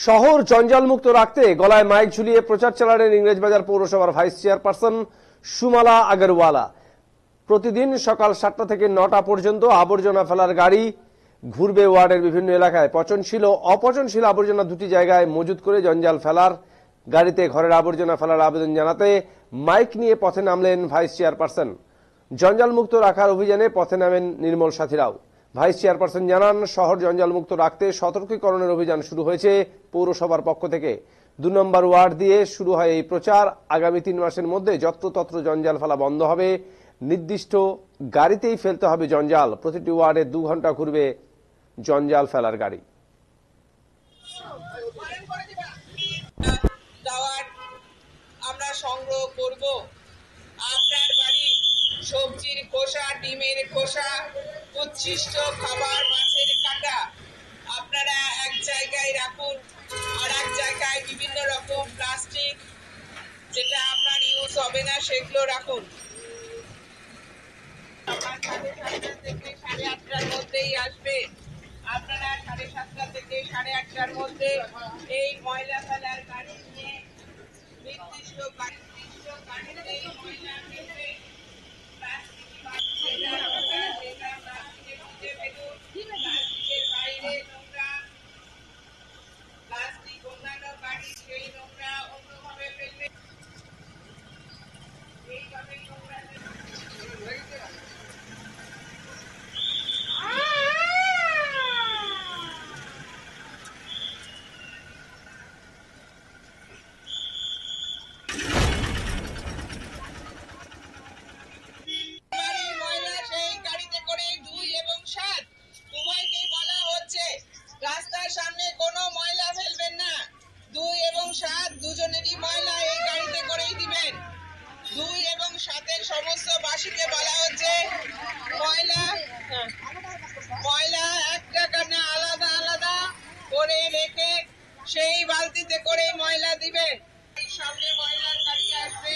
শহর জঞ্জালমুক্ত রাখতে গলায় মাইক ঝুলিয়ে প্রচার চালালেন ইংরেজবাজার পৌরসভার ভাইস চেয়ারপারসন সুমালা আগরওয়ালা। প্রতিদিন সকাল 7টা থেকে 9টা পর্যন্ত আবর্জনা ফেলার গাড়ি ঘুরবে ওয়ার্ডের বিভিন্ন এলাকায়। পচনশীল ও অপচনশীল আবর্জনা দুটি জায়গায় মজুত করে জঞ্জাল ফেলার গাড়িতে ঘরের আবর্জনা ফেলার আবেদন জানাতে মাইক নিয়ে পথে নামলেন ভাইস চেয়ারপারসন। জঞ্জালমুক্ত রাখার অভিযানে পথে নামেন নির্মল সাথীরাও। ভাইস চেয়ারপারসন জানান, শহর জঞ্জালমুক্ত রাখতে সতর্কীকরণের অভিযান শুরু হয়েছে পৌরসভার পক্ষ থেকে। 2 নম্বর ওয়ার্ড দিয়ে শুরু হয় এই প্রচার। আগামী 3 মাসের মধ্যে যত্রতত্র জঞ্জাল ফেলা বন্ধ হবে। নির্দিষ্ট গাড়িতেই ফেলতে হবে জঞ্জাল। প্রতিটি ওয়ার্ডে 2 ঘন্টা ঘুরবে জঞ্জাল ফেলার গাড়ি। আমরা সংগ্রহ করব। আপনার বাড়ি সবজির খোসা, ডিমের খোসা, উচ্ছিষ্ট খাবার, মাছের কাঁটা আপনারা এক জায়গায় রাখুন, আর এক জায়গায় বিভিন্ন রকম প্লাস্টিক যেটা আপনার ইউজ হবে না সেগুলো রাখুন। আমার 7:30 থেকে 8:30টার মধ্যেই আসবে। আপনারা 7:30 থেকে 8:30টার মধ্যে এই ময়লা ফেলার গাড়ি নিয়ে নির্দিষ্ট গাড়িতে ময়লা ফেলবে। প্লাস্টিকের বাইরে নোংরা, প্লাস্টিক অন্যান্য গাড়ি সেই নোংরা অন্যভাবে ফেলবে। এইভাবে নোংরা রাস্তার সামনে কোনো ময়লা ফেলবেন না। 2 এবং 7 দুজনেরই ময়লা এই গাড়িতে করেই দিবেন। 2 এবং 7-এর সমস্ত বাসীকে বলা হচ্ছে ময়লা একটা কানে আলাদা আলাদা করে রেখে সেই বালতিতে করে ময়লা দিবেন। সামনে ময়লার গাড়ি আসবে,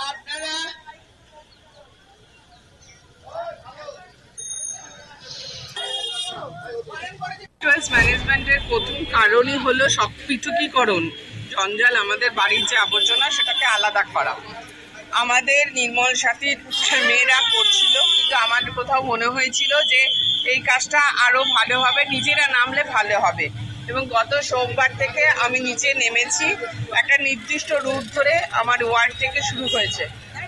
আপনারা ম্যানেজমেন্টের প্রথম কারণই হলো পৃথকীকরণ। জঞ্জাল আমাদের বাড়ির যে আবর্জনা সেটাকে আলাদা করা। আমাদের নির্মল সাথীর মেয়েরা করছিল, কিন্তু আমার কোথাও মনে হয়েছিল যে এই কাজটা আরো ভালো হবে, নিজেরা নামলে ভালো হবে। এবং গত সোমবার থেকে আমি নিচে নেমেছি। একটা নির্দিষ্ট রুট ধরে আমার ওয়ার্ড থেকে শুরু হয়েছে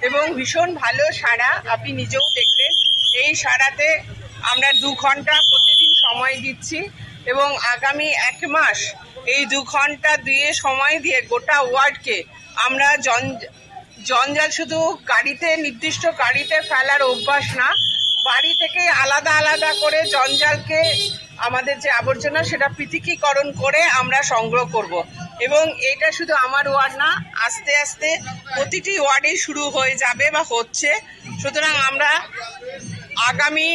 এবং ভীষণ ভালো সাড়া, আপনি নিজেও দেখলেন। এই সাড়াতে আমরা 2 ঘন্টা প্রতিদিন সময় দিচ্ছি এবং আগামী 1 মাস এই 2 ঘন্টা দিয়ে সময় দিয়ে গোটা ওয়ার্ডকে আমরা জঞ্জাল শুধু গাড়িতে নির্দিষ্ট গাড়িতে ফেলার অভ্যাস না, বাড়ি থেকে আলাদা আলাদা করে জঞ্জালকে আমাদের যে আবর্জনা সেটা পৃথকীকরণ করে আমরা সংগ্রহ করব। এবং এটা শুধু আমার ওয়ার্ড না, আস্তে আস্তে প্রতিটি ওয়ার্ডেই শুরু হয়ে যাবে বা হচ্ছে। সুতরাং আমরা আগামী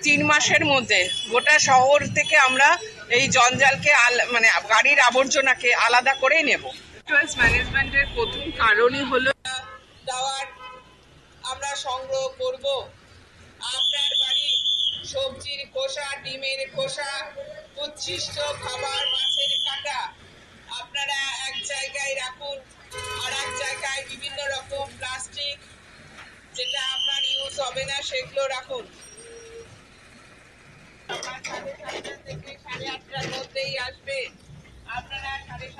3 মাসের মধ্যে গোটা শহর থেকে আমরা এই জঞ্জালকে মানে গাড়ির আবর্জনাকে আলাদা করে নেব। ম্যানেজমেন্টের প্রথম কারণই হলো আমরা সংগ্রহ করব। আপনার বাড়ি সবজির খোসা, ডিমের খোসা, উচ্ছিষ্ট খাবার, মাছের কাঁটা আপনারা এক জায়গায় রাখুন, আর এক জায়গায় বিভিন্ন রকম প্লাস্টিক যেটা আপনার ইউজ হবে না সেগুলো রাখুন। আমার 7:30 থেকে 8:30টার মধ্যেই আসবে। আপনারা